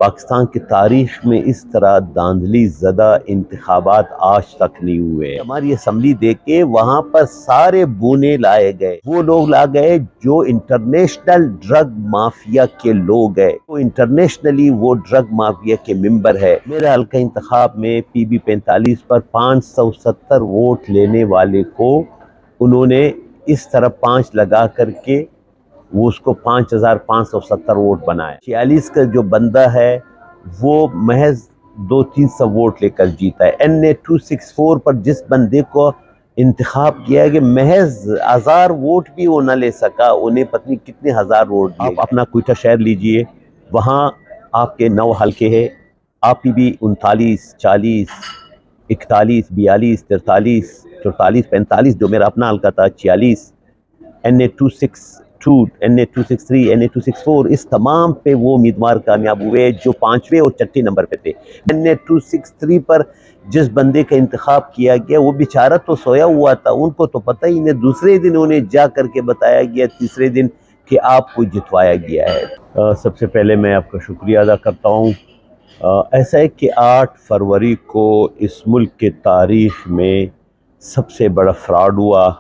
پاکستان کی تاریخ میں اس طرح دھاندلی زدہ انتخابات آج تک نہیں ہوئے۔ ہماری اسمبلی دیکھ کے وہاں پر سارے بونے لائے گئے، وہ لوگ لا گئے جو انٹرنیشنل ڈرگ مافیا کے لوگ ہیں، وہ انٹرنیشنلی وہ ڈرگ مافیا کے ممبر ہے۔ میرے حلقہ انتخاب میں پی بی 45 پر 570 ووٹ لینے والے کو انہوں نے اس طرح 5 لگا کر کے وہ اس کو 5570 ووٹ بنائے۔ 46 کا جو بندہ ہے وہ محض 200-300 ووٹ لے کر جیتا ہے۔ NA 264 پر جس بندے کو انتخاب کیا کہ محض 1000 ووٹ بھی وہ نہ لے سکا، انہیں پتہ نہیں کتنے ہزار ووٹ دیے۔ آپ اپنا کوئٹہ شہر لیجئے، وہاں آپ کے 9 حلقے ہیں، آپ کی بھی 39، 40، 41، 42، 43، 44، 45 جو میرا اپنا حلقہ تھا، 46، NA 262، NA 263، NA 264، اس تمام پہ وہ امیدوار کامیاب ہوئے جو 5ویں اور 6 نمبر پہ تھے۔ NA 263 پر جس بندے کا انتخاب کیا گیا وہ بیچارہ تو سویا ہوا تھا، ان کو تو پتہ ہی نہیں، دوسرے دن انہیں جا کر کے بتایا گیا، تیسرے دن، کہ آپ کو جتوایا گیا ہے۔ سب سے پہلے میں آپ کا شکریہ ادا کرتا ہوں۔ ایسا ہے کہ 8 فروری کو اس ملک کے تاریخ میں سب سے بڑا فراڈ ہوا،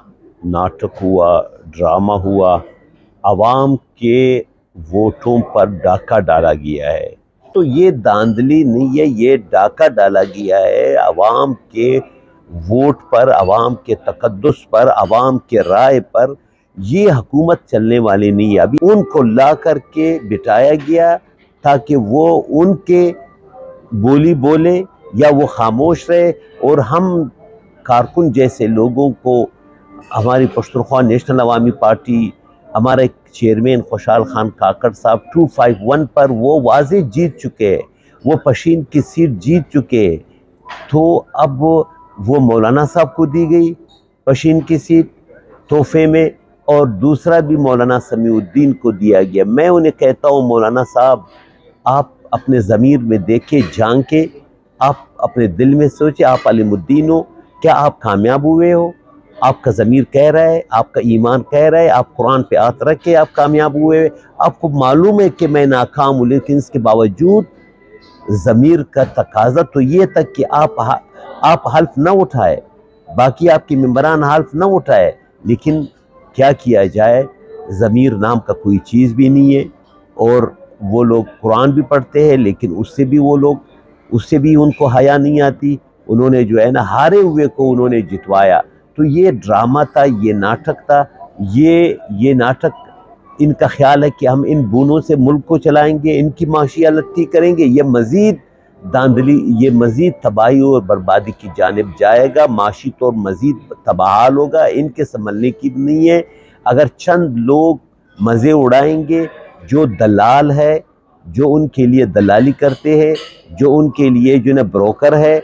ناٹک ہوا، ڈرامہ ہوا، عوام کے ووٹوں پر ڈاکہ ڈالا گیا ہے۔ تو یہ دھاندلی نہیں ہے، یہ ڈاکہ ڈالا گیا ہے عوام کے ووٹ پر، عوام کے تقدس پر، عوام کے رائے پر۔ یہ حکومت چلنے والی نہیں ہے۔ ابھی ان کو لا کر کے بٹھایا گیا تاکہ وہ ان کے بولی بولے یا وہ خاموش رہے، اور ہم کارکن جیسے لوگوں کو، ہماری پشتونخوا نیشنل عوامی پارٹی، ہمارے چیئرمین خوشحال خان کاکڑ صاحب 251 پر وہ واضح جیت چکے ہیں، وہ پشین کی سیٹ جیت چکے ہیں، تو اب وہ مولانا صاحب کو دی گئی پشین کی سیٹ تحفے میں، اور دوسرا بھی مولانا سمیع الدین کو دیا گیا۔ میں انہیں کہتا ہوں مولانا صاحب، آپ اپنے ضمیر میں دیکھیں، جھانکیں، آپ اپنے دل میں سوچیں، آپ علم الدین ہو، کیا آپ کامیاب ہوئے ہو؟ آپ کا ضمیر کہہ رہا ہے، آپ کا ایمان کہہ رہا ہے، آپ قرآن پہ ہاتھ رکھ کے آپ کامیاب ہوئے، آپ کو معلوم ہے کہ میں ناکام ہوں، لیکن اس کے باوجود ضمیر کا تقاضا تو یہ تک کہ آپ حلف نہ اٹھائے، باقی آپ کے ممبران حلف نہ اٹھائے، لیکن کیا کیا جائے، ضمیر نام کا کوئی چیز بھی نہیں ہے، اور وہ لوگ قرآن بھی پڑھتے ہیں لیکن اس سے بھی ان کو حیا نہیں آتی۔ انہوں نے جو ہے نا ہارے ہوئے کو انہوں نے جتوایا۔ تو یہ ڈرامہ تھا، یہ ناٹک تھا، یہ ناٹک، ان کا خیال ہے کہ ہم ان بونوں سے ملک کو چلائیں گے، ان کی معاشی حالت ٹھیک کریں گے۔ یہ مزید دھاندلی، یہ مزید تباہی اور بربادی کی جانب جائے گا، معاشی طور مزید تباہال ہوگا، ان کے سنبھلنے کی نہیں ہے۔ اگر چند لوگ مزے اڑائیں گے، جو دلال ہے، جو ان کے لیے دلالی کرتے ہیں، جو ان کے لیے جو نا بروکر ہے،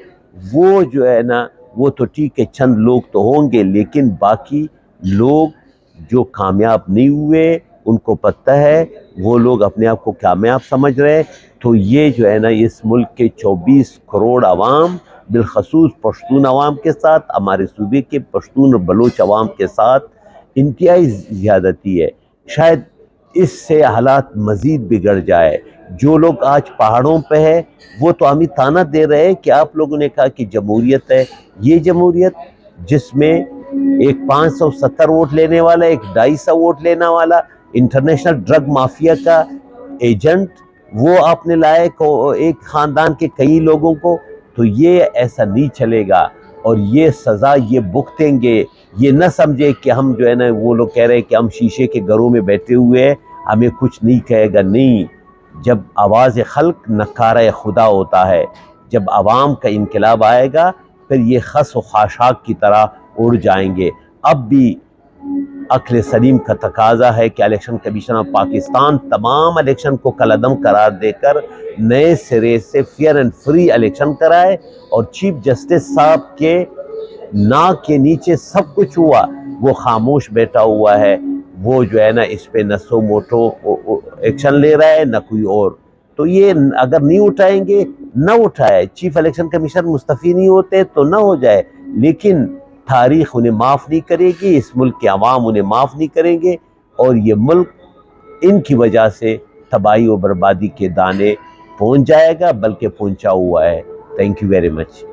وہ جو ہے نا وہ تو ٹھیک ہے، چند لوگ تو ہوں گے، لیکن باقی لوگ جو کامیاب نہیں ہوئے، ان کو پتہ ہے، وہ لوگ اپنے آپ کو کامیاب سمجھ رہے۔ تو یہ جو ہے نا اس ملک کے 24 کروڑ عوام، بالخصوص پشتون عوام کے ساتھ، ہمارے صوبے کے پشتون اور بلوچ عوام کے ساتھ انتہائی زیادتی ہے۔ شاید اس سے حالات مزید بگڑ جائے۔ جو لوگ آج پہاڑوں پہ ہے وہ تو ہمیں تانا دے رہے ہیں کہ آپ لوگوں نے کہا کہ جمہوریت ہے۔ یہ جمہوریت جس میں ایک 570 ووٹ لینے والا، ایک 250 ووٹ لینے والا انٹرنیشنل ڈرگ مافیا کا ایجنٹ، وہ آپ نے لائے ایک خاندان کے کئی لوگوں کو، تو یہ ایسا نہیں چلے گا، اور یہ سزا یہ بھگتیں گے۔ یہ نہ سمجھے کہ ہم جو ہے نا، وہ لوگ کہہ رہے ہیں کہ ہم شیشے کے گھروں میں بیٹھے ہوئے ہیں، ہمیں کچھ نہیں کہے گا۔ نہیں، جب آواز خلق نکارہ خدا ہوتا ہے، جب عوام کا انقلاب آئے گا، پھر یہ خس و خاشاک کی طرح اڑ جائیں گے۔ اب بھی عقل سلیم کا تقاضا ہے کہ الیکشن کمیشن آف پاکستان تمام الیکشن کو کالعدم قرار دے کر نئے سرے سے فیئر اینڈ فری الیکشن کرائے، اور چیف جسٹس صاحب کے ناک کے نیچے سب کچھ ہوا، وہ خاموش بیٹھا ہوا ہے، وہ جو ہے نا اس پہ نہ سو موٹو ایکشن لے رہا ہے نہ کوئی اور۔ تو یہ اگر نہیں اٹھائیں گے، نہ اٹھائے، چیف الیکشن کمیشن مستعفی نہیں ہوتے تو نہ ہو جائے، لیکن تاریخ انہیں معاف نہیں کرے گی، اس ملک کے عوام انہیں معاف نہیں کریں گے، اور یہ ملک ان کی وجہ سے تباہی و بربادی کے دانے پہنچ جائے گا بلکہ پہنچا ہوا ہے. Thank you very much.